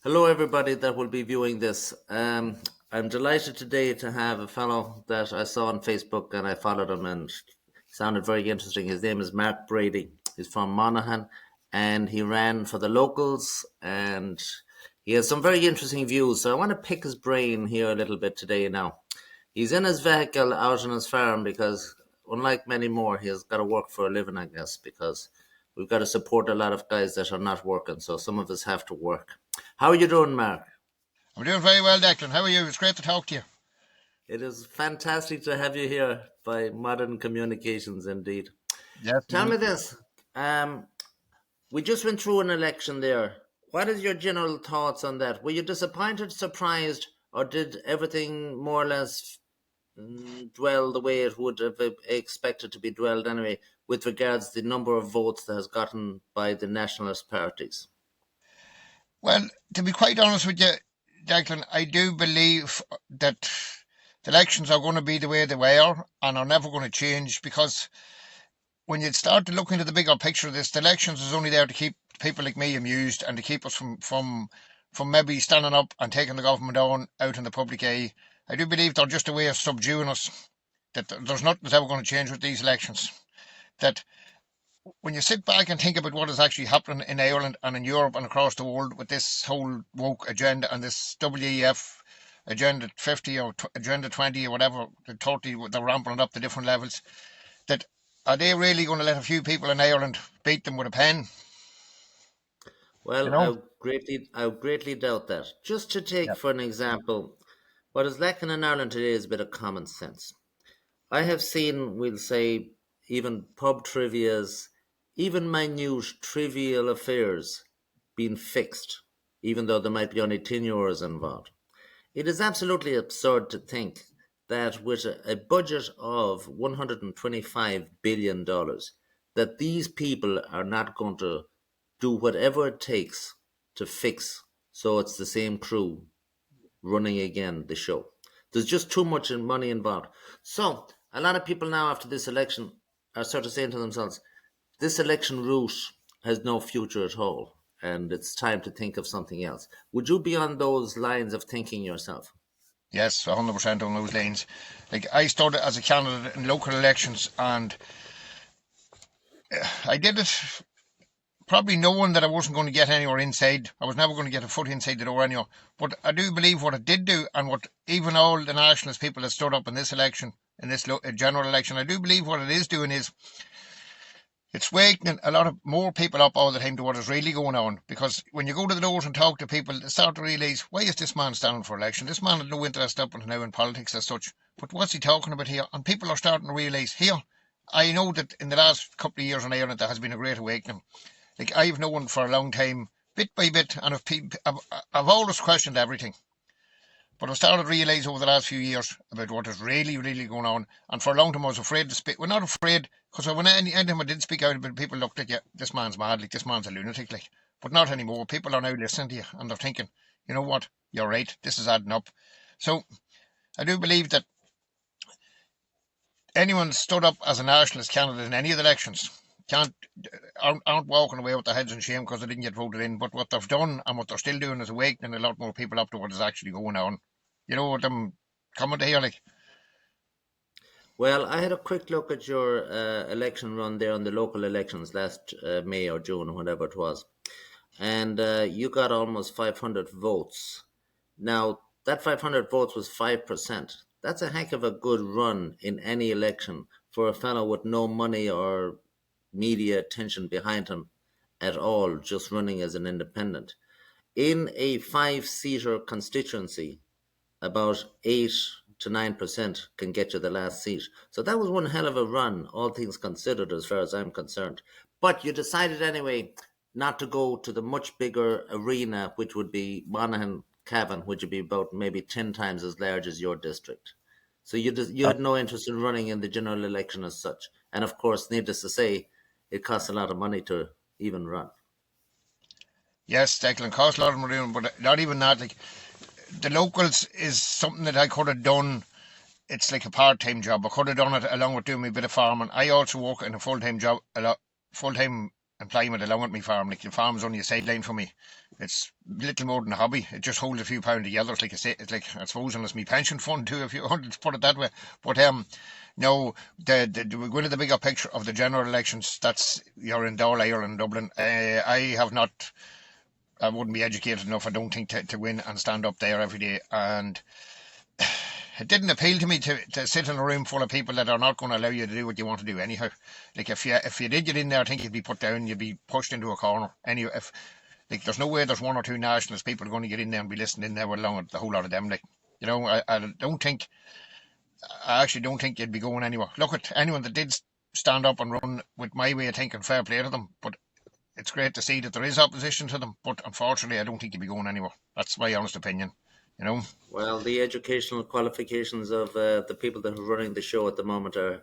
Hello, everybody that will be viewing this. I'm delighted today to have a fellow that I saw on Facebook and I followed him and sounded very interesting. His name is Mark Brady. He's from Monaghan and he ran for the locals and he has some very interesting views. So I want to pick his brain here a little bit today now. He's in his vehicle out on his farm because, unlike many more, he has got to work for a living, I guess, because we've got to support a lot of guys that are not working. So some of us have to work. How are you doing, Mark? I'm doing very well, Declan. How are you? It's great to talk to you. It is fantastic to have you here by Modern Communications, indeed. Yes, Tell indeed. me this. Um, we just went through an election there. What is your general thoughts on that? Were you disappointed, surprised, or did everything more or less dwell the way it would have expected to be dwelled anyway, with regards to the number of votes that has gotten by the nationalist parties? Well, to be quite honest with you, Declan, I do believe that the elections are going to be the way they were and are never going to change because when you start to look into the bigger picture of this, the elections is only there to keep people like me amused and to keep us from maybe standing up and taking the government on out in the public eye. I do believe they're just a way of subduing us. That there's nothing that's ever going to change with these elections. That when you sit back and think about what is actually happening in Ireland and in Europe and across the world with this whole woke agenda and this WEF agenda 50 or agenda 20 or whatever, the 30, they're ramping it up to different levels, that are they really going to let a few people in Ireland beat them with a pen? You Well, know? I would greatly doubt that. Just to take Yeah. for an example, what is lacking in Ireland today is a bit of common sense. I have seen, we'll say, even pub trivias, even minute trivial affairs being fixed, even though there might be only 10 euros involved. It is absolutely absurd to think that with a budget of $125 billion, that these people are not going to do whatever it takes to fix so it's the same crew running again the show. There's just too much money involved. So a lot of people now after this election are sort of saying to themselves, this election route has no future at all, and it's time to think of something else. Would you be on those lines of thinking yourself? Yes, 100% on those lanes. Like, I started as a candidate in local elections and I did it probably knowing that I wasn't going to get anywhere inside. I was never going to get a foot inside the door anywhere. But I do believe what it did do, and what even all the nationalist people that stood up in this election, in this general election, I do believe what it is doing is it's waking a lot of more people up all the time to what is really going on. Because when you go to the doors and talk to people, they start to realise, why is this man standing for election? This man had no interest up until now in politics as such. But what's he talking about here? And people are starting to realise here. I know that in the last couple of years in Ireland there has been a great awakening. Like, I've known for a long time, bit by bit, and I've always questioned everything. But I've started to realise over the last few years about what is really, really going on. And for a long time, I was afraid to speak. Well, not afraid, because when anytime I did speak out about it, people looked at you, this man's mad, like, this man's a lunatic, like. But not anymore. People are now listening to you, and they're thinking, you know what, you're right, this is adding up. So I do believe that anyone stood up as a nationalist candidate in any of the elections can't aren't walking away with their heads in shame because they didn't get voted in. But what they've done and what they're still doing is awakening a lot more people up to what is actually going on. You know what I'm coming to here, like. Well, I had a quick look at your election run there on the local elections last May or June or whatever it was, and you got almost 500 votes. Now, that 500 votes was 5%. That's a heck of a good run in any election for a fellow with no money or media attention behind him at all, just running as an independent. In a five-seater constituency, about 8 to 9% can get you the last seat. So that was one hell of a run, all things considered, as far as I'm concerned. But you decided anyway not to go to the much bigger arena, which would be Monaghan Cavan, which would be about maybe 10 times as large as your district. So you Uh, had no interest in running in the general election as such. And of course, needless to say, it costs a lot of money to even run. yes, Declan cost a lot of money, but not even that. Like, the locals is something that I could have done. It's like a part-time job. I could have done it along with doing my bit of farming. I also work in a full-time job, full-time employment along with my farm. Like the farm's only a sideline for me. It's little more than a hobby. It just holds a few pound together. It's like it's like I suppose, and it's my pension fund too, if you want to put it that way. But no, we're going to the bigger picture of the general elections. That's you're in Dáil, Ireland, Dublin. I have not. I wouldn't be educated enough, I don't think, to win and stand up there every day. And it didn't appeal to me to sit in a room full of people that are not going to allow you to do what you want to do anyhow. Like if you did get in there, I think you'd be put down, you'd be pushed into a corner. Anyway, if like there's no way there's one or two nationalist people going to get in there and be listening in there along with the whole lot of them. Like I don't think I actually don't think you'd be going anywhere. Look at anyone that did stand up and run with my way of thinking, fair play to them. But it's great to see that there is opposition to them. But unfortunately, I don't think you'd be going anywhere. That's my honest opinion. You know. Well, the educational qualifications of the people that are running the show at the moment are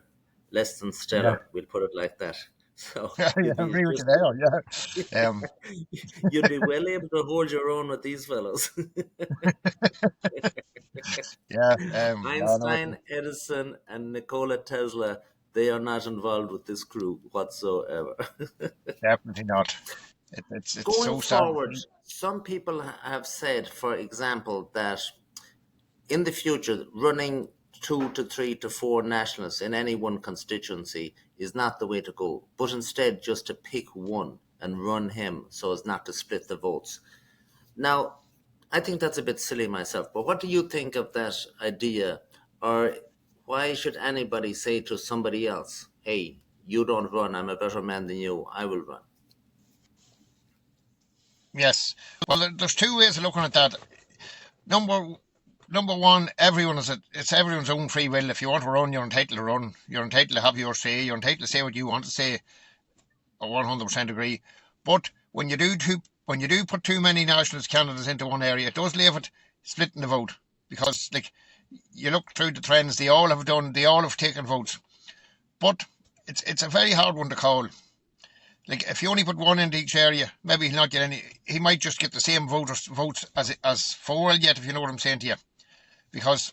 less than Yeah, stellar. We'll put it like that. So yeah, you'd I be agree with you just there. Yeah, you'd be well able to hold your own with these fellows. yeah, yeah. No, Einstein, Edison, and Nikola Tesla, they are not involved with this crew whatsoever. definitely not. It's Going so sad. forward, some people have said, for example, that in the future, running two to three to four nationalists in any one constituency is not the way to go, but instead just to pick one and run him so as not to split the votes. Now, I think that's a bit silly myself, but what do you think of that idea? Or why should anybody say to somebody else, hey, you don't run, I'm a better man than you, I will run? Yes. Well, there's two ways of looking at that. Number number one, it's everyone's own free will. If you want to run, you're entitled to run. You're entitled to have your say. You're entitled to say what you want to say. I 100% agree. But when you do put too many nationalist candidates into one area, it does leave it splitting the vote because like you look through the trends, they all have taken votes. But it's a very hard one to call. Like if you only put one into each area, maybe he'll not get any. He might just get the same votes as four will get, if you know what I'm saying to you. Because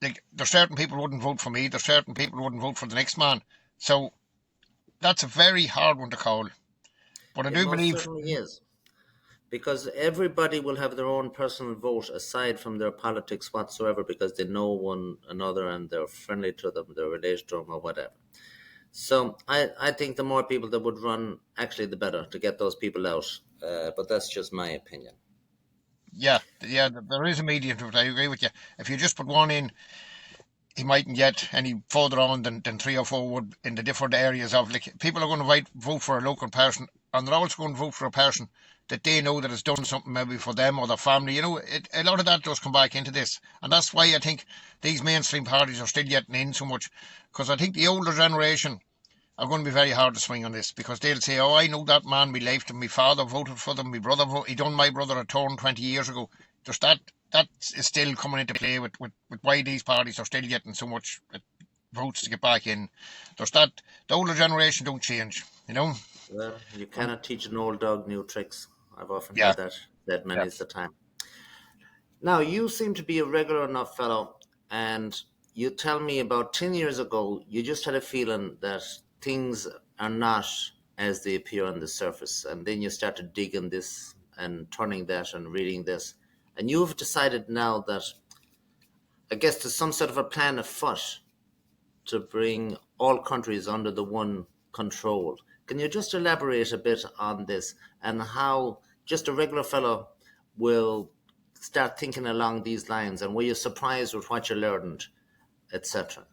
like there's certain people wouldn't vote for me, there's certain people wouldn't vote for the next man. So that's a very hard one to call. But I It do most believe, certainly is. Because everybody will have their own personal vote aside from their politics whatsoever because they know one another and they're friendly to them, they're related to them or whatever. So I think the more people that would run, actually, the better to get those people out. But that's just my opinion. yeah, there is a medium to it. I agree with you. If you just put one in, he mightn't get any further on than three or four would in the different areas of like people are going to vote for a local person and they're also going to vote for a person that they know that has done something maybe for them or their family. A lot of that does come back into this, and that's why I think these mainstream parties are still getting in so much. Because I think the older generation are going to be very hard to swing on this because they'll say, "Oh, I know that man. My life, my father voted for them. My brother, he done my brother a turn 20 years ago." There's that is still coming into play with why these parties are still getting so much votes to get back in. There's that the older generation don't change, you know. Well, you cannot teach an old dog new tricks. I've often Yeah, heard that said yeah. many is the time. Now, you seem to be a regular enough fellow, and you tell me about 10 years ago, you just had a feeling that things are not as they appear on the surface. And then you started digging this and turning that and reading this. And you've decided now that, I guess, there's some sort of a plan afoot to bring all countries under the one control. Can you just elaborate a bit on this and how just a regular fellow will start thinking along these lines? And were you surprised with what you learned, etc.?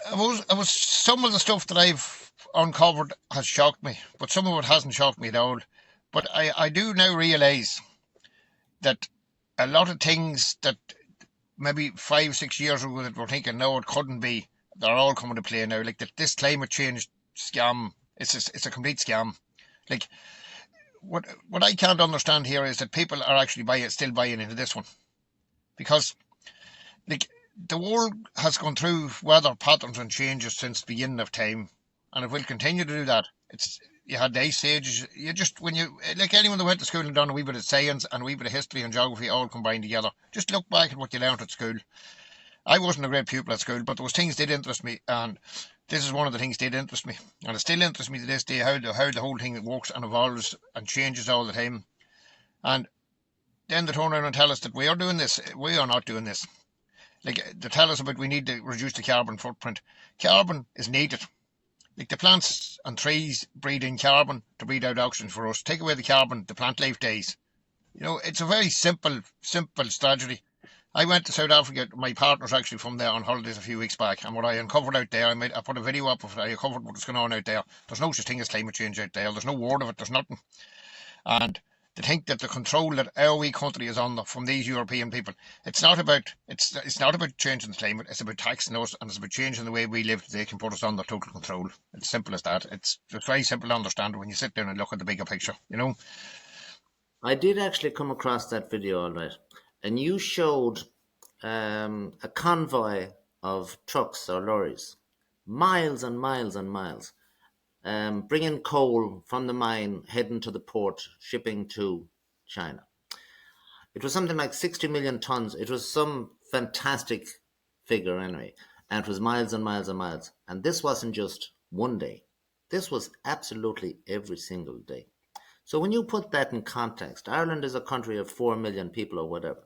I was some of the stuff that I've uncovered has shocked me, but some of it hasn't shocked me at all. But I do now realise that a lot of things that maybe 5 6 years ago that we're thinking no it couldn't be, they're all coming to play now. Like that this climate change scam, it's a complete scam. Like what I can't understand here is that people are actually still buying into this one because like the world has gone through weather patterns and changes since the beginning of time, and it will continue to do that. It's You had the ice ages. You just when you like anyone that went to school and done a wee bit of science and a wee bit of history and geography all combined together. Just look back at what you learnt at school. I wasn't a great pupil at school, but those things did interest me, and This is one of the things that did interest me, and it still interests me to this day how the whole thing works and evolves and changes all the time. And then they turn around and tell us that we are doing this. We are not doing this. Like they tell us about we need to reduce the carbon footprint. Carbon is needed. Like the plants and trees breathe in carbon to breathe out oxygen for us. Take away the carbon, the plant life dies. It's a very simple strategy. I went to South Africa. My partner's actually from there on holidays a few weeks back, and what I uncovered out there, I put a video up of it. I uncovered what's going on out there. There's no such thing as climate change out there. There's no word of it. There's nothing. And to think that the control that our wee country is under from these European people, it's not about changing the climate. It's about taxing us, and it's about changing the way we live. They can put us under total control. It's simple as that. It's very simple to understand when you sit down and look at the bigger picture. I did actually come across that video, all right, and you showed a convoy of trucks or lorries, miles and miles and miles, bringing coal from the mine, heading to the port, shipping to China. It was something like 60 million tons. It was some fantastic figure anyway. And it was miles and miles and miles. And this wasn't just one day. This was absolutely every single day. So when you put that in context, Ireland is a country of 4 million people or whatever.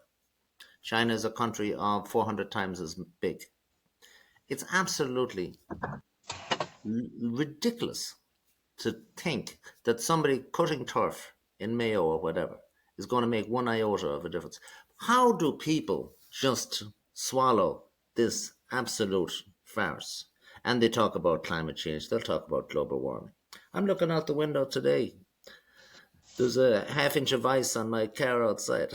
China is a country of 400 times as big. It's absolutely ridiculous to think that somebody cutting turf in Mayo or whatever is going to make one iota of a difference. How do people just swallow this absolute farce? And they talk about climate change, they'll talk about global warming. I'm looking out the window today. There's a half inch of ice on my car outside.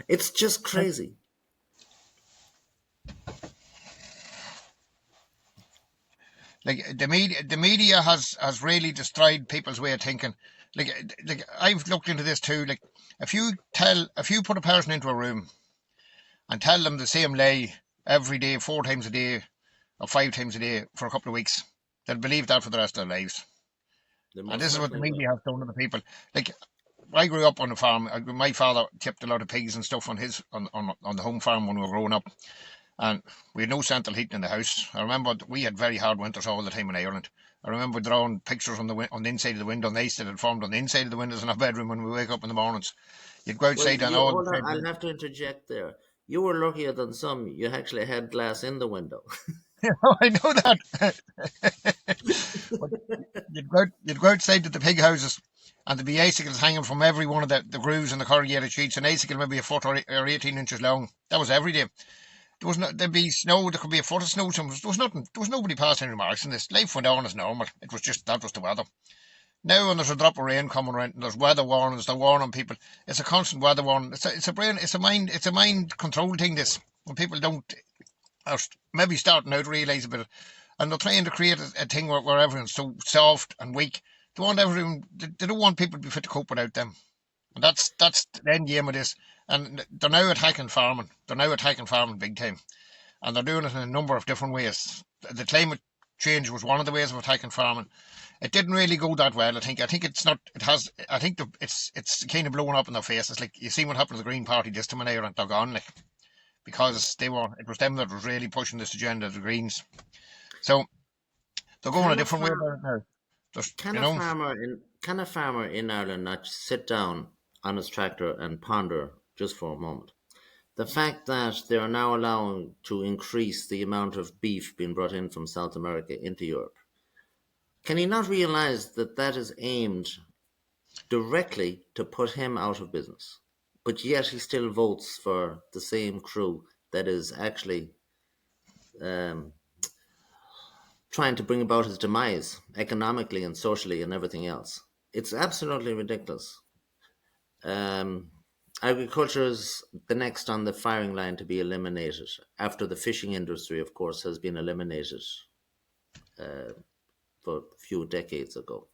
It's just crazy. Like the media has really destroyed people's way of thinking. Like I've looked into this too. Like if you put a person into a room and tell them the same lie every day, 4 times a day or 5 times a day for a couple of weeks, they'll believe that for the rest of their lives. They And most this is what the certainly will. media has done to the people. Like I grew up on a farm. My father kept a lot of pigs and stuff on the home farm when we were growing up, and we had no central heating in the house. I remember we had very hard winters all the time in Ireland. I remember drawing pictures on the inside of the window, and ice that had formed on the inside of the windows in our bedroom when we wake up in the mornings. You'd go Well, outside and you all. hold on. I'll have to interject there. You were luckier than some. You actually had glass in the window. I know that. But you'd go outside to the pig houses, and there'd be icicles hanging from every one of the grooves in the corrugated sheets. An icicle maybe a foot or 18 inches long. That was every day. There'd be snow. There could be a foot of snow. There was nothing. There was nobody passing remarks in this. Life went on as normal. It was just that was the weather. Now, when there's a drop of rain coming around, and there's weather warnings, they're warning people. It's a constant weather warning. It's a mind control thing. This when people don't are maybe starting out to realise a bit, and they're trying to create a thing where everyone's so soft and weak. They want everyone. They don't want people to be fit to cope without them, and that's the end game of this. And they're now attacking farming. They're now attacking farming big time, and they're doing it in a number of different ways. The climate change was one of the ways of attacking farming. It didn't really go that well. I think it's not. It has. I think it's kind of blowing up in their faces. Like you see what happened to the Green Party this time of year, and they're gone. Like because it was them that was really pushing this agenda, the Greens. So they're going a Can a different way farm, about it now. Just can a farmer in Ireland not sit down on his tractor and ponder just for a moment the fact that they are now allowing to increase the amount of beef being brought in from South America into Europe? Can he not realize that that is aimed directly to put him out of business? But yet he still votes for the same crew that is actually um, trying to bring about his demise economically and socially and everything else. It's absolutely ridiculous. Um, Agriculture is the next on the firing line to be eliminated after the fishing industry, of course, has been eliminated for a few decades ago.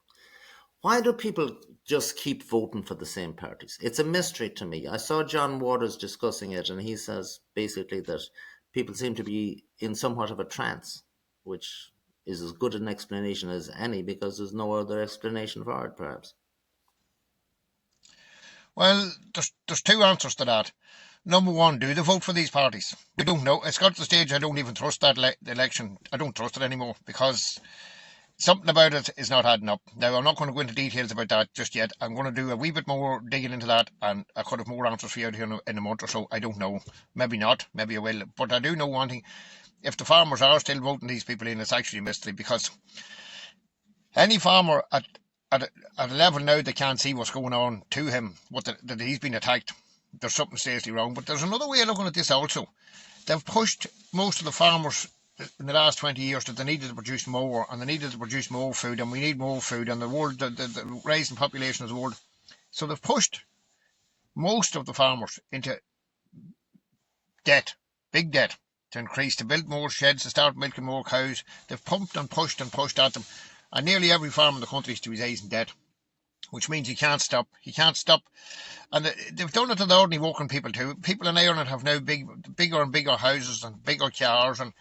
Why do people just keep voting for the same parties? It's a mystery to me. I saw John Waters discussing it, and he says basically that people seem to be in somewhat of a trance, which is as good an explanation as any because there's no other explanation for it, perhaps. well, there's two answers to that. Number one, do they vote for these parties? I don't know. It's got to the stage I don't even trust that election. I don't trust it anymore because something about it is not adding up. Now, I'm not going to go into details about that just yet. I'm going to do a wee bit more digging into that, and I could have more answers for you out here in a month or so. I don't know. Maybe not. Maybe I will. But I do know one thing. If the farmers are still voting these people in, it's actually a mystery because any farmer at a level now they can't see what's going on to him, that he's been attacked. There's something seriously wrong. But there's another way of looking at this also. They've pushed most of the farmers in the last 20 years that they needed to produce more and they needed to produce more food and we need more food and the world, the rising population of the world. So they've pushed most of the farmers into debt, big debt, to increase, to build more sheds, to start milking more cows. They've pumped and pushed at them. And nearly every farm in the country is to his eyes in debt, which means he can't stop. He can't stop. And they've done it to the ordinary working people too. People in Ireland have now bigger and bigger houses and bigger cars. And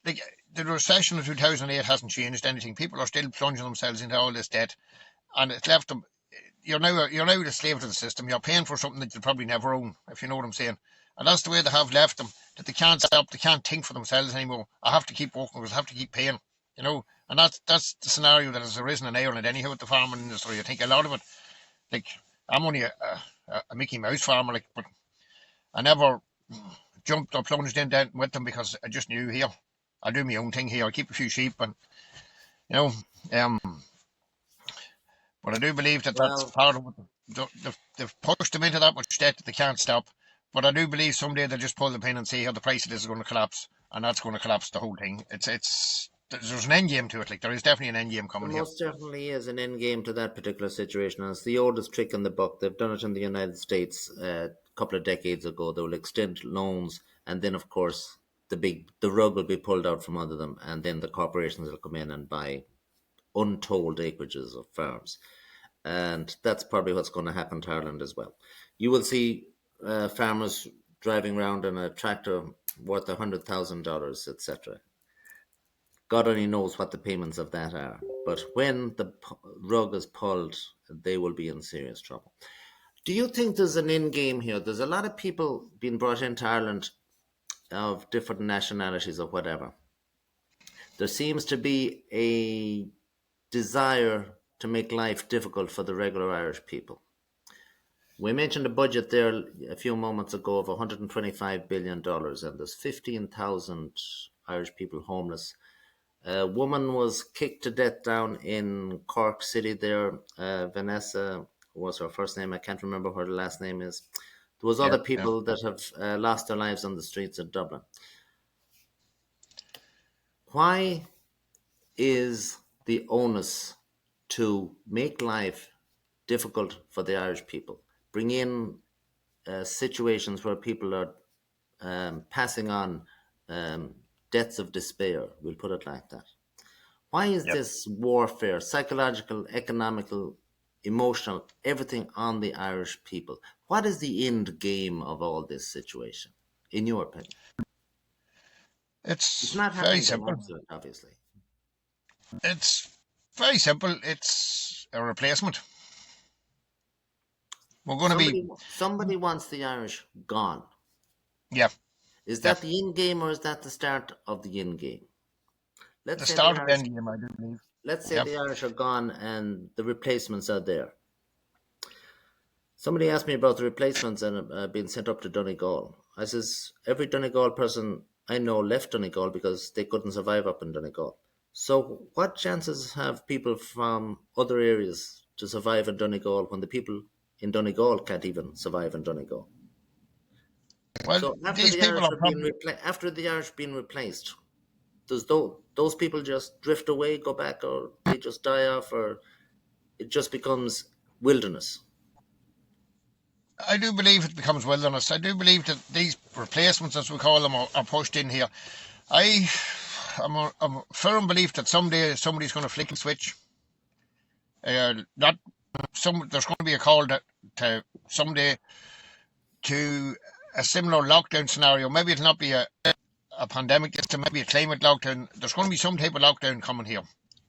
like, the recession of 2008 hasn't changed anything. People are still plunging themselves into all this debt. And it's left them. You're now a slave to the system. You're paying for something that you'll probably never own, if you know what I'm saying. And that's the way they have left them. That they can't stop. They can't think for themselves anymore. I have to keep working because I have to keep paying. You know. And that's the scenario that has arisen in Ireland anyhow with the farming industry. I think a lot of it. Like, I'm only a Mickey Mouse farmer, like, but I never jumped or plunged in there with them because I just knew here I'll do my own thing here. I'll keep a few sheep and you know. But I do believe that that's Well, part of what they've pushed them into that much debt that they can't stop. But I do believe someday they'll just pull the pin and see how the price of this is going to collapse, and that's going to collapse the whole thing. It's there's an end game to it. Like there is definitely an end game there coming here. most definitely is an end game to that particular situation, and it's the oldest trick in the book. They've done it in the United States a couple of decades ago. They will extend loans, and then, of course, the rug will be pulled out from under them, and then the corporations will come in and buy untold acreages of farms. And that's probably what's going to happen to Ireland as well. You will see farmers driving around in a tractor worth $100,000, etc. God only knows what the payments of that are. But when the rug is pulled, they will be in serious trouble. Do you think there's an end game here? There's a lot of people being brought into Ireland of different nationalities or whatever. There seems to be a desire to make life difficult for the regular Irish people. We mentioned a budget there a few moments ago of $125 billion, and there's 15,000 Irish people homeless. A woman was kicked to death down in Cork City there. Vanessa was her first name. I can't remember what her last name is. There was Yeah, other yeah. people that have lost their lives on the streets of Dublin. Why is the onus to make life difficult for the Irish people? Bring in situations where people are passing on um, deaths of despair, we'll put it like that. Why is Yep. this warfare, psychological, economical, emotional, everything on the Irish people? What is the end game of all this situation, in your opinion? It's It's not very happening by simple. accident, obviously. It's very simple. It's a replacement. We're going to be, Somebody wants the Irish gone. yeah, Is yeah. that the end game or is that the start of the end game? Let's The say the start of the Irish end game, I do believe. let's say Yeah. the Irish are gone and the replacements are there. Somebody asked me about the replacements and being sent up to Donegal. I says every Donegal person I know left Donegal because they couldn't survive up in Donegal. So what chances have people from other areas to survive in Donegal when the people in Donegal can't even survive in Donegal? Well, So these people are probably. after the Irish being replaced, does those people just drift away, go back, or they just die off, or it just becomes wilderness? I do believe it becomes wilderness. I do believe that these replacements, as we call them, are pushed in here. I I'm a firm belief that someday somebody's going to flick a switch. Not some. There's going to be a call to someday to a similar lockdown scenario. Maybe it'll not be a pandemic. It's maybe a climate lockdown. There's going to be some type of lockdown coming here,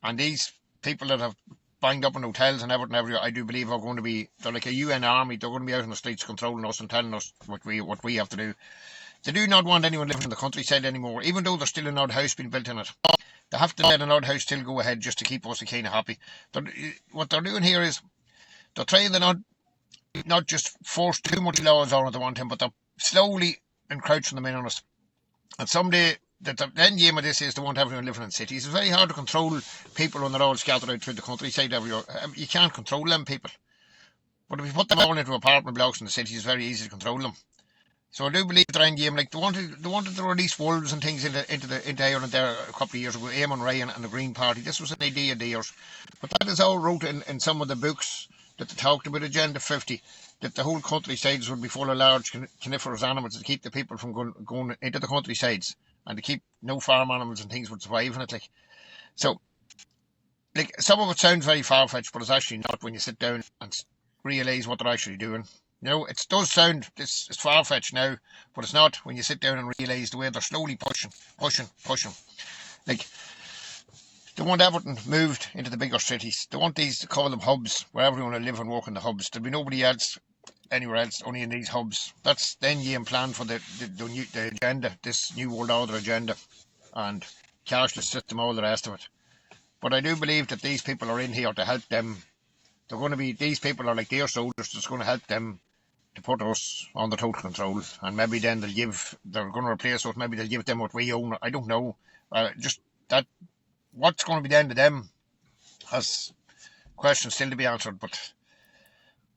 and these people that have banged up in hotels and everything everywhere, I do believe are going to be, they're like a UN army. They're going to be out in the streets controlling us and telling us what we have to do. They do not want anyone living in the countryside anymore, even though there's still an odd house being built in it. They have to let an odd house still go ahead just to keep us kind of happy. What they're doing here is they're trying to not just force too much laws on at the one time, but they're slowly encroaching them in on us. And someday, the end game of this is they want everyone living in cities. It's very hard to control people when they're all scattered out through the countryside everywhere. You can't control them people. But if you put them all into apartment blocks in the cities, it's very easy to control them. So I do believe their end game, like they wanted to release wolves and things into Ireland there a couple of years ago. Eamon Ryan and the Green Party. This was an idea of theirs, but that is all wrote in some of the books that they talked about Agenda 50. That the whole countrysides would be full of large coniferous animals to keep the people from going into the countrysides and to keep no farm animals and things would survive in it. So, some of it sounds very far fetched, but it's actually not when you sit down and realise what they're actually doing. It does sound it's far fetched now, but it's not when you sit down and realise the way they're slowly pushing. Like they want everything moved into the bigger cities. They want these to call them hubs where everyone will live and work in the hubs. There'll be nobody else anywhere else, only in these hubs. That's the end game plan for the agenda, this new world order agenda, and cashless system, all the rest of it. But I do believe that these people are in here to help them. These people are like their soldiers that's going to help them to put us under total control, and maybe then they're going to replace us. Maybe they'll give them what we own. I don't know. Just that, what's going to be done to them has questions still to be answered. But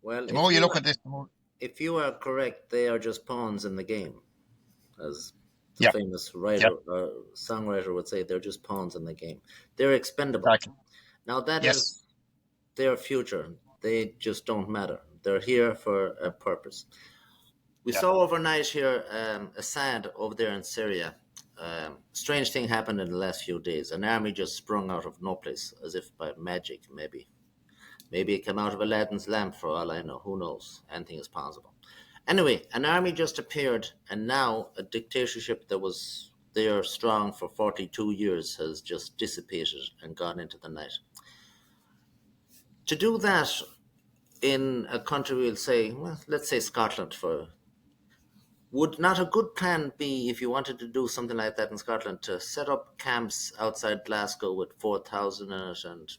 Well, the more you look at this, the more, if you are correct, they are just pawns in the game, as the yeah, famous yeah, writer or songwriter would say. They're just pawns in the game. They're expendable. exactly. Now that Yes, is their future. They just don't matter. They're here for a purpose. We yeah, saw overnight here Assad over there in Syria. Strange thing happened in the last few days. An army just sprung out of no place, as if by magic, maybe. Maybe it came out of Aladdin's lamp for all I know. Who knows? Anything is possible. Anyway, an army just appeared, and now a dictatorship that was there strong for 42 years has just dissipated and gone into the night. To do that in a country, we'll say, well, let's say Scotland, for would not a good plan be, if you wanted to do something like that in Scotland, to set up camps outside Glasgow with 4,000 in it, and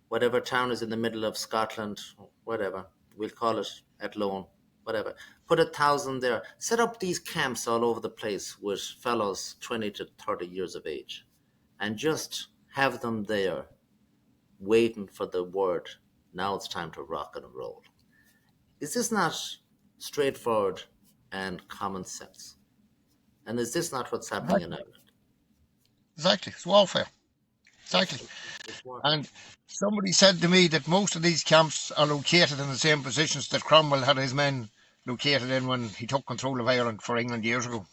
whatever town is in the middle of Scotland, whatever, we'll call it Athlone, whatever, put 1,000 there, set up these camps all over the place with fellows 20 to 30 years of age, and just have them there waiting for the word, now it's time to rock and roll. Is this not straightforward and common sense? And is this not what's happening in exactly, Ireland? exactly. It's warfare. Yes, Exactly. it's warfare. And somebody said to me that most of these camps are located in the same positions that Cromwell had his men located in when he took control of Ireland for England years ago.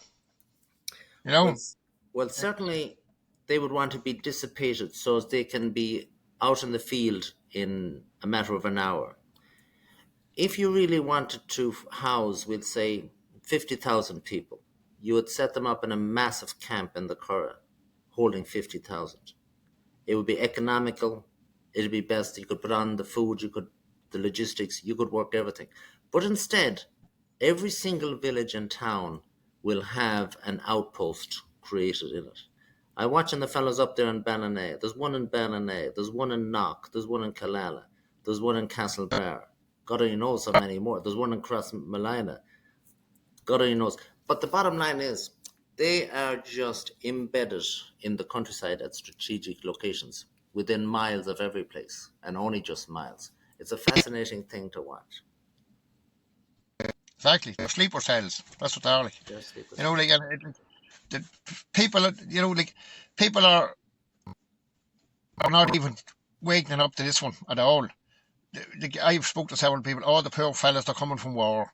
You Well, know, well, certainly they would want to be dissipated so as they can be out in the field in a matter of an hour. If you really wanted to house, we'd say, 50,000 people, you would set them up in a massive camp in the Curragh, holding 50,000. It would be economical. It'd be best. You could put on the food, the logistics, you could work everything. But instead, every single village and town will have an outpost created in it. I'm watching the fellows up there in Ballina. There's one in Ballina. There's one in Knock. There's one in Killala. There's one in Castlebar. God only knows how many more. There's one in Crossmalina. God only knows. But the bottom line is, they are just embedded in the countryside at strategic locations, within miles of every place, and only just miles. It's a fascinating thing to watch. exactly. They're sleeper cells. That's what they are like. They're sleeper You know, cells. the people, people are not even waking up to this one at all. I've spoke to several people. All the poor fellas, they're coming from war.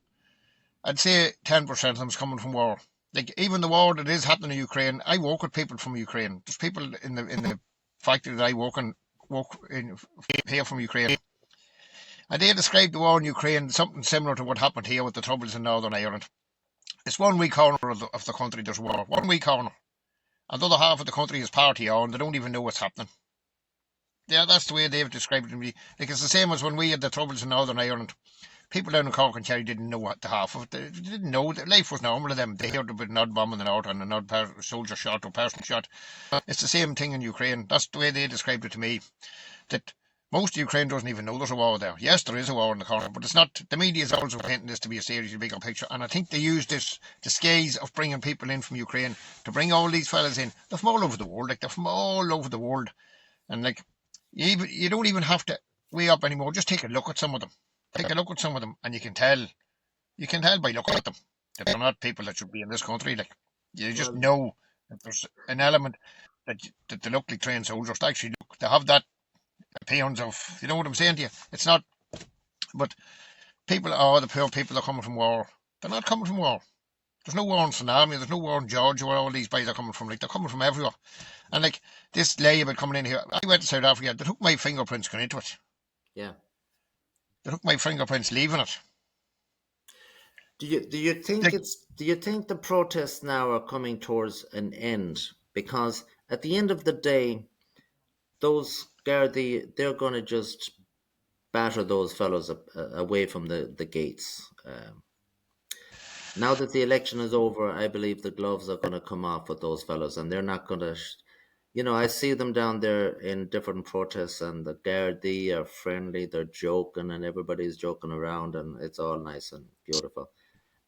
I'd say 10% of them's coming from war. Even the war that is happening in Ukraine, I work with people from Ukraine. There's people in the factory that I work in here from Ukraine, and they describe the war in Ukraine something similar to what happened here with the troubles in Northern Ireland. It's one wee corner of the country there's war, one wee corner, and the other half of the country is party on. They don't even know what's happening. Yeah, that's the way they've described it to me. Like it's the same as when we had the troubles in Northern Ireland. People down in Cork and Kerry didn't know what the half of it. They didn't know that life was normal to them. They heard about an odd bomb in the north and an odd soldier shot or person shot. It's the same thing in Ukraine. That's the way they described it to me. That most of Ukraine doesn't even know there's a war there. Yes, there is a war in the corner, but it's not. The media is also painting this to be a seriously bigger picture, and I think they use this disguise of bringing people in from Ukraine to bring all these fellas in. They're from all over the world. Like they're from all over the world, and like you don't even have to weigh up anymore. Just take a look at some of them. Take a look at some of them, and you can tell. You can tell by looking at them that they're not people that should be in this country. Like you just Well, know that there's an element that they look like trained soldiers. They actually look. They have that appearance of. You know what I'm saying to you? It's not. But people, oh, the poor people are coming from war. They're not coming from war. There's no war in Tsunami. There's no war in Georgia where all these guys are coming from. Like they're coming from everywhere. And like this lay about coming in here. I went to South Africa. They took my fingerprints going into it. yeah. They took my fingerprints leaving it. Like, Do you think the protests now are coming towards an end? Because at the end of the day, those Gardaí, they're going to just batter those fellows away from the gates. Now that the election is over, I believe the gloves are going to come off with those fellows, and they're not going to. I see them down there in different protests, and the Gardaí are friendly. They're joking, and everybody's joking around, and it's all nice and beautiful.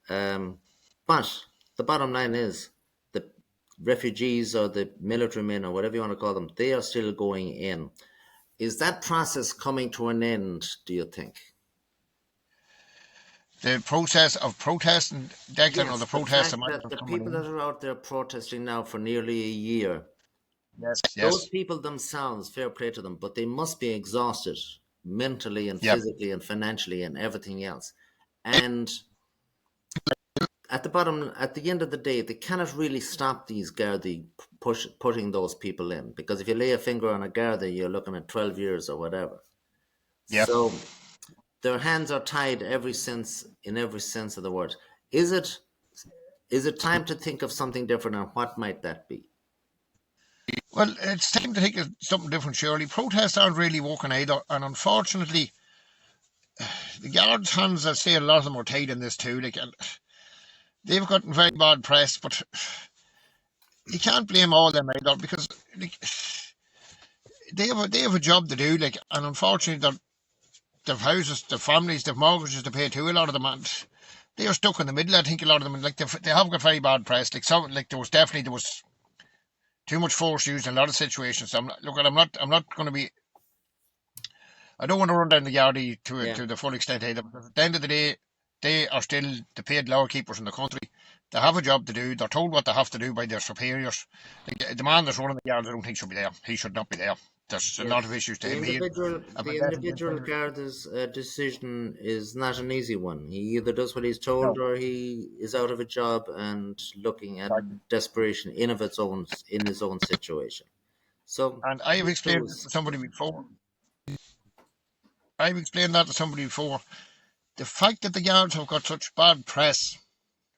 But the bottom line is the refugees or the military men or whatever you want to call them, they are still going in. Is that process coming to an end, do you think? the process of protesting, Declan, or the Yes, the protest of fact that migrants the coming people in. that are out there protesting now for nearly a year, Yes, those yes, people themselves, fair play to them, but they must be exhausted mentally and yeah, physically and financially and everything else. And at the end of the day, they cannot really stop these Gardaí putting those people in, because if you lay a finger on a Gardaí, you're looking at 12 years or whatever. yeah. So their hands are tied in every sense of the word. Is it is it time to think of something different, and what might that be? Well, it's time to think of something different, surely. Protests aren't really working either, and unfortunately, the guards' hands, I say a lot of them are tied in this too. Like, and they've gotten very bad press, but you can't blame all of them either because like, they have a job to do. Like, and unfortunately, they've houses, they've families, they've mortgages to pay too. A lot of them, and they are stuck in the middle. I think a lot of them, like they have got very bad press. Like some, like there was too much force used in a lot of situations. So I'm not going to be. I don't want to run down the Gardaí Yeah. to the full extent either. Because at the end of the day, they are still the paid law keepers in the country. They have a job to do. They're told what they have to do by their superiors. Like the man that's running the guards, I don't think should be there. He should not be there. There's a lot of Yes, issues to him. He a the pathetic individual individual. guard's decision is not an easy one. He either does what he's told, No, or he is out of a job and looking at exactly. desperation in his own situation. So And I have he explained this to chose. somebody before. I've explained that to somebody before. The fact that the guards have got such bad press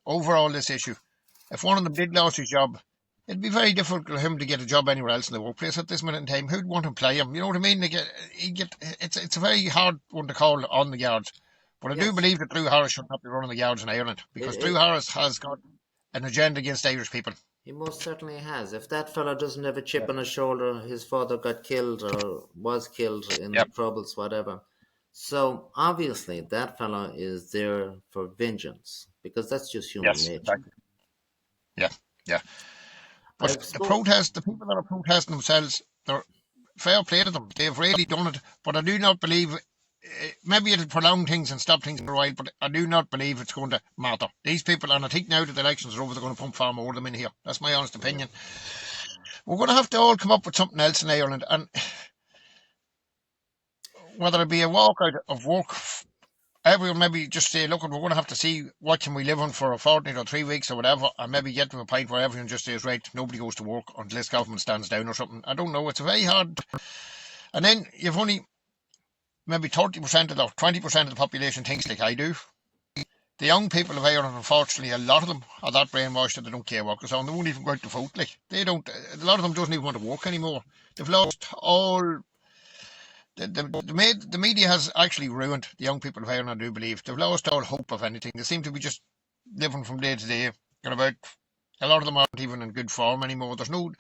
over all this issue, if one of them did lose his job, it'd be very difficult for him to get a job anywhere else in the workplace at this minute in time. Who'd want to employ him? You know what I mean? Like, it's a very hard one to call on the guards. But I do Yes, believe that Drew Harris should not be running the guards in Ireland it, because Drew it, Harris has got an agenda against Irish people. he most certainly has. If that fellow doesn't have a chip Yeah, on his shoulder, his father got killed or was killed in yeah, the troubles, whatever. So obviously, that fellow is there for vengeance, because that's just human yes, nature. exactly. Yeah, yeah. But I've the spoke. protest, the people that are protesting themselves, they're fair play to them. They've really done it. But I do not believe maybe it'll prolong things and stop things for a while, but I do not believe it's going to matter. These people, and I think now that the elections are over, they're going to pump far more of them in here. That's my honest Yeah. opinion. We're going to have to all come up with something else in Ireland, and whether it be a walkout of work, everyone maybe just say, look, we're going to have to see what can we live on for a fortnight or 3 weeks or whatever, and maybe get to a point where everyone just says, right, nobody goes to work until this government stands down or something. I don't know. It's very hard. And then you've only maybe 30% of the 20% of the population thinks like I do. The young people of Ireland, unfortunately, a lot of them are that brainwashed that they don't care what goes on. They won't even go out to vote. Like they don't. A lot of them doesn't even want to work anymore. They've lost all. the media has actually ruined the young people of Ireland. I do believe they've lost all hope of anything. They seem to be just living from day to day. And about a lot of them aren't even in good form anymore. There's no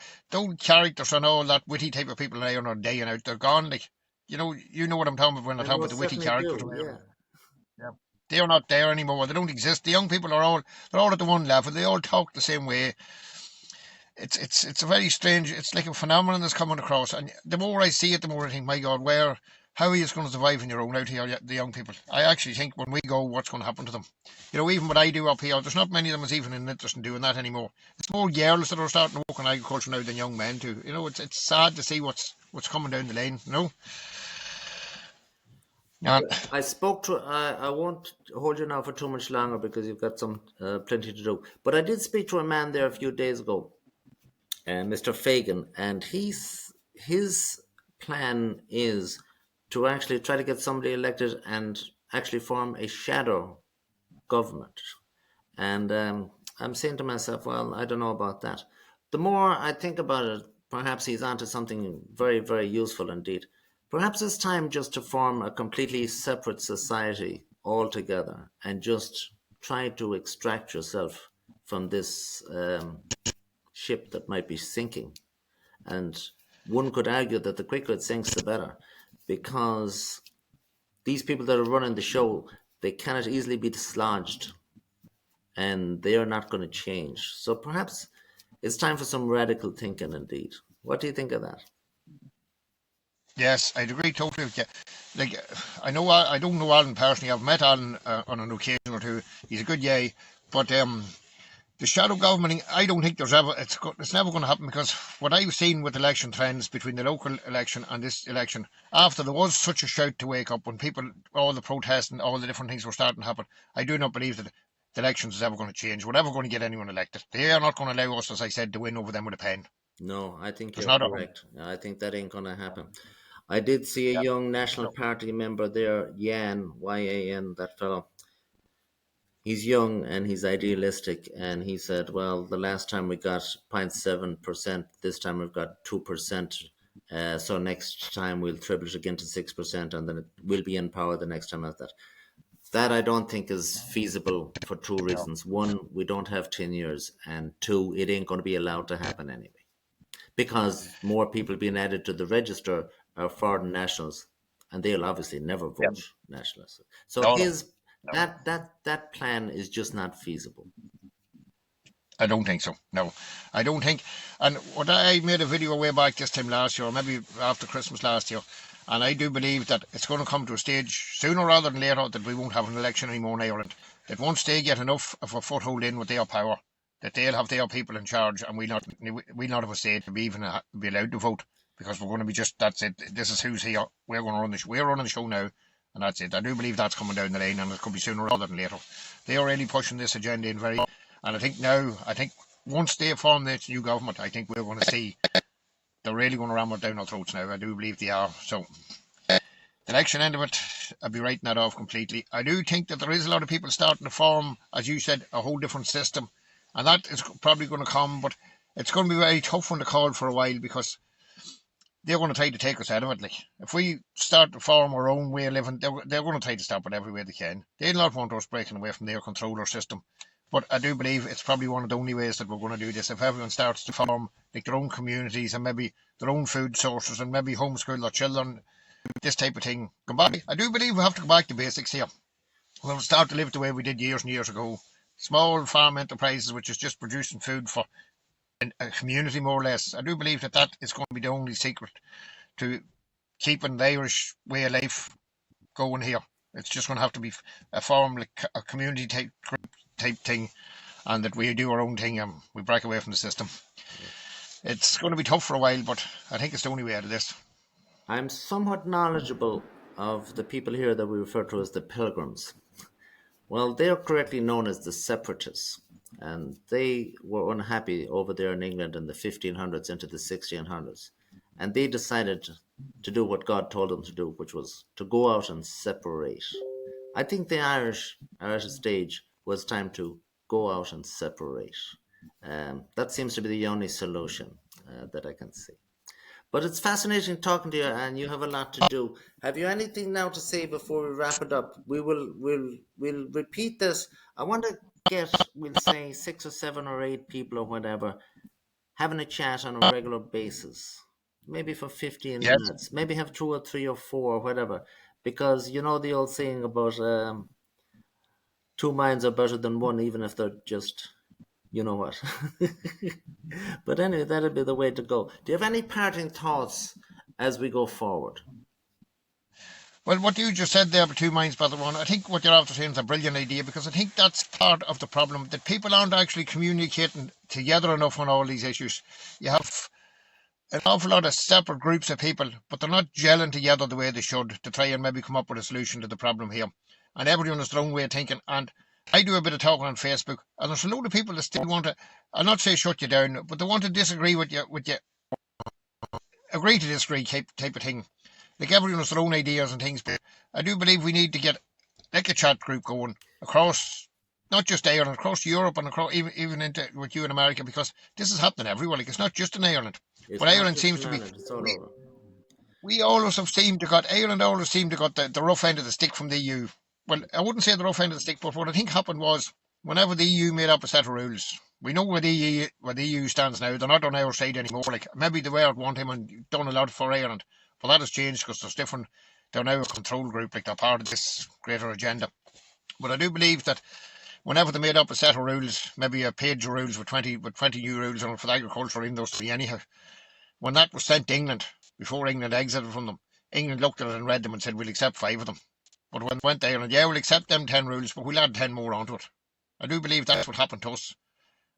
characters and all that witty type of people in Ireland are day and out. They're gone. Like you know what I'm talking about when I I talk about the most witty certainly characters do. of Ireland. Yeah. Yeah. They are not there anymore. They don't exist. The young people are all they're all at the one level. They all talk the same way. It's a very strange. It's like a phenomenon that's coming across, and the more I see it, the more I think, my God, where how are you going to survive on your own out here, the young people? I actually think when we go, what's going to happen to them? Even what I do up here, there's not many of them that's even in interest in doing that anymore. It's more girls that are starting to work in agriculture now than young men too. It's sad to see what's coming down the lane. And I spoke to. I won't hold you now for too much longer because you've got some plenty to do. But I did speak to a man there a few days ago, Mr. Fagan, and his plan is to actually try to get somebody elected and actually form a shadow government. And I'm saying to myself, well, I don't know about that. The more I think about it, perhaps he's onto something very, very useful indeed. Perhaps it's time just to form a completely separate society altogether and just try to extract yourself from this ship that might be sinking. And one could argue that the quicker it sinks, the better, because these people that are running the show, they cannot easily be dislodged and they are not going to change. So perhaps it's time for some radical thinking indeed. What do you think of that? yes, I'd agree totally with you. Like I don't know Alan personally. I've met Alan on an occasion or two. He's a good guy, but the shadow government, I don't think it's never going to happen because what I've seen with election trends between the local election and this election, after there was such a shout to wake up when people, all the protests and all the different things were starting to happen, I do not believe that the elections is ever going to change. We're never going to get anyone elected. They are not going to allow us, as I said, to win over them with a pen. No, I think There's you're not a home. correct. I think that ain't going to happen. I did see a young National No. Party member there, Yan, Y-A-N, that fellow. He's young and he's idealistic, and he said, well, the last time we got 0.7%, this time we've got 2%. So next time we'll triple it again to 6%, and then it will be in power the next time after that. That I don't think is feasible for two No. reasons. One, we don't have 10 years, and two, it ain't going to be allowed to happen anyway. Because more people being added to the register are foreign nationals, and they'll obviously never Yeah. vote nationalists. So No, no, his no. that plan is just not feasible. I don't think so. No, I don't think. And what I made a video way back this time last year, or maybe after Christmas last year, and I do believe that it's going to come to a stage sooner rather than later that we won't have an election anymore in Ireland. That once they get enough of a foothold in with their power, that they'll have their people in charge, and we'll not have a say to be even be allowed to vote because we're going to be just that's it. This is who's here. We're going to run the show. We're running the show now, and that's it. I do believe that's coming down the lane, and it could be sooner rather than later. They are really pushing this agenda in very and I think once they form this new government, I think we're going to see they're really going to ram it down our throats now. I do believe they are. So the election end of it, I'd be writing that off completely. I do think that there is a lot of people starting to form, as you said, a whole different system, and that is probably going to come, but it's going to be a very tough one to call for a while because they're going to try to take us out of it. Like if we start to form our own way of living, they're going to try to stop it every way they can. They'll not want us breaking away from their controller system. But I do believe it's probably one of the only ways that we're going to do this. If everyone starts to form like their own communities and maybe their own food sources and maybe homeschool their children, this type of thing. Come back. I do believe we have to go back to basics here. We'll start to live the way we did years and years ago. Small farm enterprises, which is just producing food for a community more or less. I do believe that that is going to be the only secret to keeping the Irish way of life going here. It's just going to have to be a form like a community type thing, and that we do our own thing and we break away from the system. It's going to be tough for a while, but I think it's the only way out of this. I'm somewhat knowledgeable of the people here that we refer to as the pilgrims. Well, they are correctly known as the separatists, and they were unhappy over there in England in the 1500s into the 1600s, and they decided to do what God told them to do, which was to go out and separate. I think the Irish are at a stage where it's time to go out and separate. That seems to be the only solution that I can see. But it's fascinating talking to you, and you have a lot to do. Have you anything now to say before we wrap it up? We'll repeat this. I want to get, we'll say, 6 or 7 or 8 people or whatever having a chat on a regular basis, maybe for 15 Yes. minutes, maybe have 2 or 3 or 4 or whatever, because you know the old saying about two minds are better than one, even if they're just, you know what. But anyway, that'll be the way to go. Do you have any parting thoughts as we go forward? Well, what you just said there, about two minds better one, I think what you're after saying is a brilliant idea, because I think that's part of the problem, that people aren't actually communicating together enough on all these issues. You have an awful lot of separate groups of people, but they're not gelling together the way they should to try and maybe come up with a solution to the problem here. And everyone has their own way of thinking. And I do a bit of talking on Facebook, and there's a load of people that still want to, I'll not say shut you down, but they want to disagree with you, agree to disagree type of thing. Like, everyone has their own ideas and things, but I do believe we need to get like a chat group going across, not just Ireland, across Europe, and across even into with you in America, because this is happening everywhere. Like, it's not just in Ireland, but It's not Ireland just seems in to be. Ireland, it's all We over. we always have seemed to got Ireland always seemed to got the rough end of the stick from the EU. Well, I wouldn't say the rough end of the stick, but what I think happened was, whenever the EU made up a set of rules, we know where the EU stands now. They're not on our side anymore. Like, maybe they were at one time and done a lot for Ireland, but that has changed because there's different. They're now a control group, like they're part of this greater agenda. But I do believe that whenever they made up a set of rules, maybe a page of rules with 20 new rules on for the agricultural industry anyhow, when that was sent to England, before England exited from them, England looked at it and read them and said, we'll accept 5 of them. But when it went to Ireland, yeah, we'll accept them 10 rules, but we'll add 10 more onto it. I do believe that's what happened to us.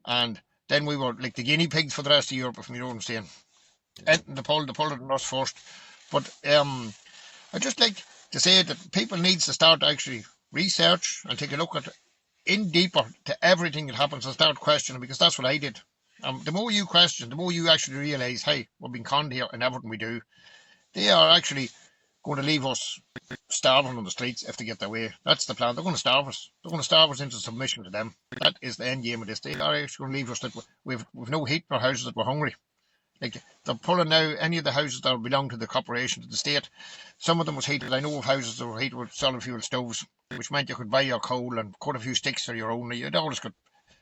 And then we were like the guinea pigs for the rest of Europe, if you know what I'm saying. Entering the pulled it on us first. But I just like to say that people needs to start actually research and take a look at in deeper to everything that happens and start questioning, because that's what I did. The more you question, the more you actually realise, hey, we're being conned here in everything we do. They are actually going to leave us starving on the streets if they get their way. That's the plan. They're going to starve us. They're going to starve us into submission to them. That is the end game of this. They are actually going to leave us that we've no heat in our houses, that we're hungry. Like, they're pulling now any of the houses that belong to the corporation, to the state. Some of them was heated. I know of houses that were heated with solid fuel stoves, which meant you could buy your coal and cut a few sticks for your own. You'd always could.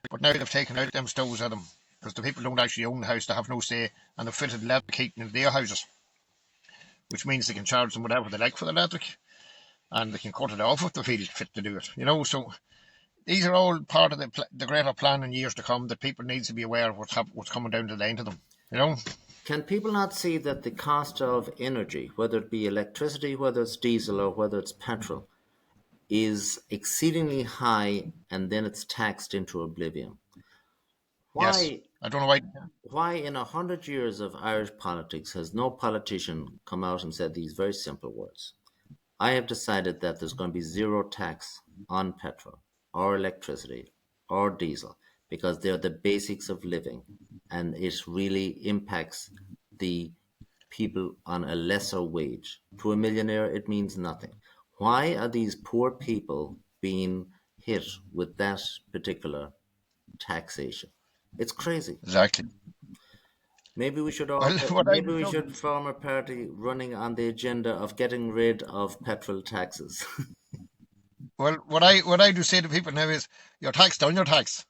But now they've taken out them stoves at them, because the people don't actually own the house. They have no say, and they've fitted electric heating into their houses, which means they can charge them whatever they like for the electric, and they can cut it off if they feel fit to do it. So these are all part of the greater plan in years to come, that people need to be aware of what's coming down the line to them. You know. Can people not see that the cost of energy, whether it be electricity, whether it's diesel, or whether it's petrol, is exceedingly high and then it's taxed into oblivion? Yes. Why I don't know why. why in 100 years of Irish politics has no politician come out and said these very simple words? I have decided that there's going to be zero tax on petrol or electricity or diesel because they're the basics of living and it really impacts the people on a lesser wage. To a millionaire, it means nothing. Why are these poor people being hit with that particular taxation? It's crazy. Exactly. Well, what I Maybe do we know. should form a party running on the agenda of getting rid of petrol taxes. Well, what I do say to people now is, you're taxed on your tax.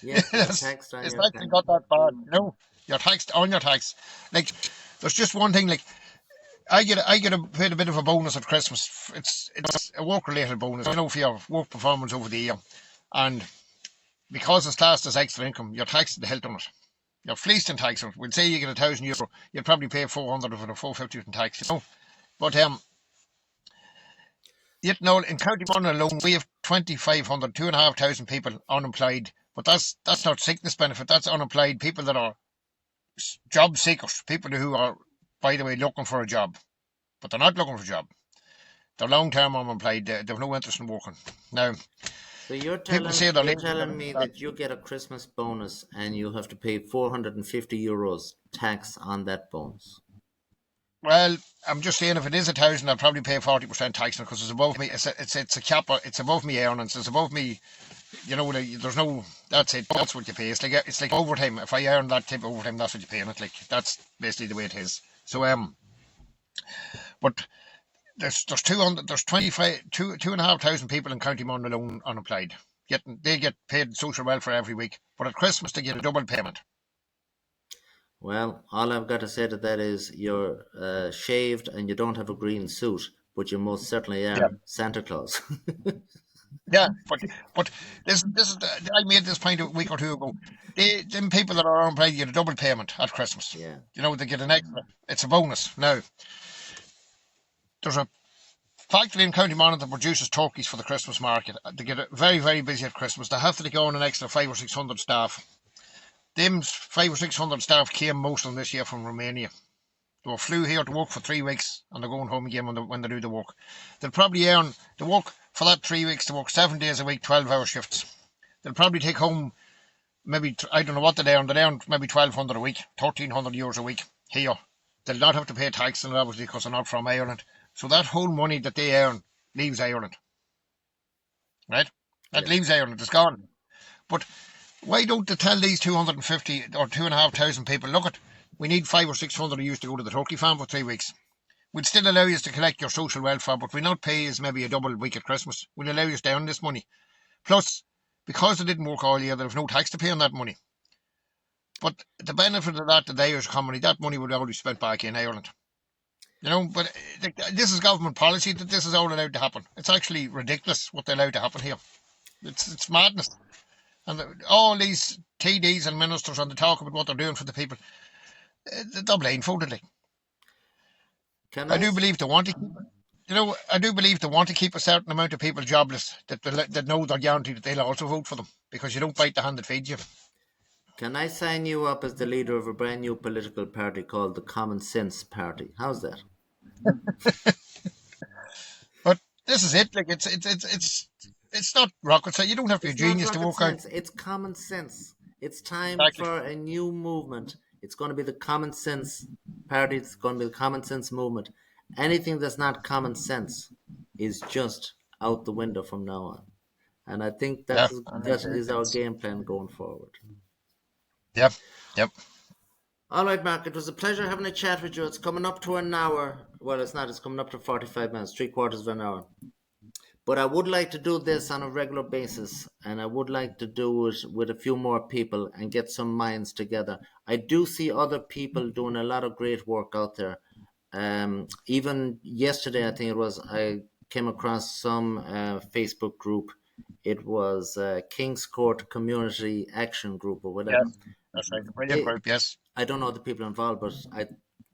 Yes, you're it's, taxed on it's your actually tax. got that bad. You're taxed on your tax. Like, there's just one thing. Like, I get paid a bit of a bonus at Christmas. It's a work related bonus. For your work performance over the year, and because it's classed as extra income, you're taxed the hilt on it. You're fleeced in tax on it. We'll say you get €1,000, you'll probably pay 400 of it or 450 in tax. But yet now in County Monaghan alone, we have 2,500, 2,500 people unemployed. But that's not sickness benefit. That's unemployed people that are job seekers, people who are, by the way, looking for a job, but they're not looking for a job. They're long-term unemployed. They've no interest in working. Now, So you're people telling say they're you're lazy. telling me that you get a Christmas bonus and you have to pay €450 tax on that bonus. Well, I'm just saying, if it is 1,000, I'll probably pay 40% tax on it, because it's above me. It's a cap. It's above me earnings. It's above me. There's no. That's it. That's what you pay. It's like overtime. If I earn that type of overtime, that's what you pay on it. Like, that's basically the way it is. So but there's 200, there's 25, 2,500 people in County Monaghan alone unemployed. They get paid social welfare every week, but at Christmas they get a double payment. Well, all I've got to say to that is you're shaved and you don't have a green suit, but you most certainly Yeah, are Santa Claus. yeah, but I made this point a week or two ago. Them people that are unemployed get a double payment at Christmas. Yeah, They get an extra. It's a bonus. Now there's a factory in County Monaghan that produces turkeys for the Christmas market. They get very, very busy at Christmas. They have to take on an extra 500 or 600 staff. Them 500 or 600 staff came most of them this year from Romania. They were flew here to work for 3 weeks and they're going home again when they do the work. They'll probably earn the work for that 3 weeks to work 7 days a week, 12-hour shifts. They'll probably take home maybe, I don't know what they earn. They earn maybe 1,200 a week, 1,300 euros a week here. They'll not have to pay tax on it, obviously, because they're not from Ireland. So that whole money that they earn leaves Ireland, right? That yeah. leaves Ireland. It's gone. But why don't they tell these 250 or 2,500 people, look, we need 500 or 600 of you to go to the turkey farm for 3 weeks. We'd still allow you to collect your social welfare, but we'll not pay you maybe a double week at Christmas. We'll allow you to earn this money. Plus, because they didn't work all year, there's no tax to pay on that money. But the benefit of that to the Irish economy, that money would already be spent back in Ireland. But this is government policy that this is all allowed to happen. It's actually ridiculous what they allowed to happen here. It's madness. And all these TDs and ministers and they talk about what they're doing for the people, they're blindfolded. Can I I? do believe they want to keep I do believe they want to keep a certain amount of people jobless that know they're guaranteed that they'll also vote for them because you don't bite the hand that feeds you. Can I sign you up as the leader of a brand new political party called the Common Sense Party? How's that? But this is it. Like it's not rocket science. You don't have to be a It's not genius to rocket work out science. It's common sense. It's time exactly. for a new movement. It's going to be the Common Sense Party. It's going to be the Common Sense Movement. Anything that's not common sense is just out the window from now on. And I think Yeah, that is our game plan going forward. yep, yep. All right, Mark, it was a pleasure having a chat with you. It's coming up to an hour. Well, it's not. It's coming up to 45 minutes, three quarters of an hour. But I would like to do this on a regular basis, and I would like to do it with a few more people and get some minds together. I do see other people doing a lot of great work out there. Even yesterday, I think it was, I came across some Facebook group. It was King's Court Community Action Group or whatever. Yes, that's right. A brilliant They, group. Yes. I don't know the people involved, but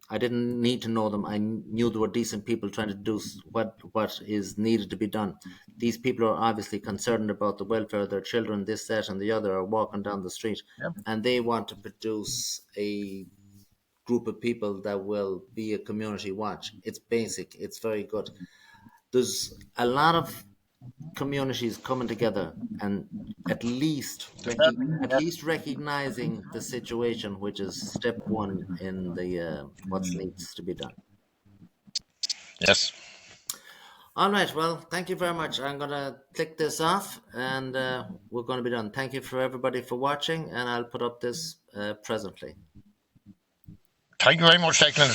I didn't need to know them. I knew they were decent people trying to do what is needed to be done. These people are obviously concerned about the welfare of their children. This, that, and the other are walking down the street, Yep. and they want to produce a group of people that will be a community watch. It's basic. It's very good. There's a lot of communities coming together and at Yes. least recognizing the situation, which is step one in the what needs to be done. Yes. All right, well, thank you very much. I'm going to click this off and we're going to be done. Thank you for everybody for watching, and I'll put up this presently. Thank you very much, Declan.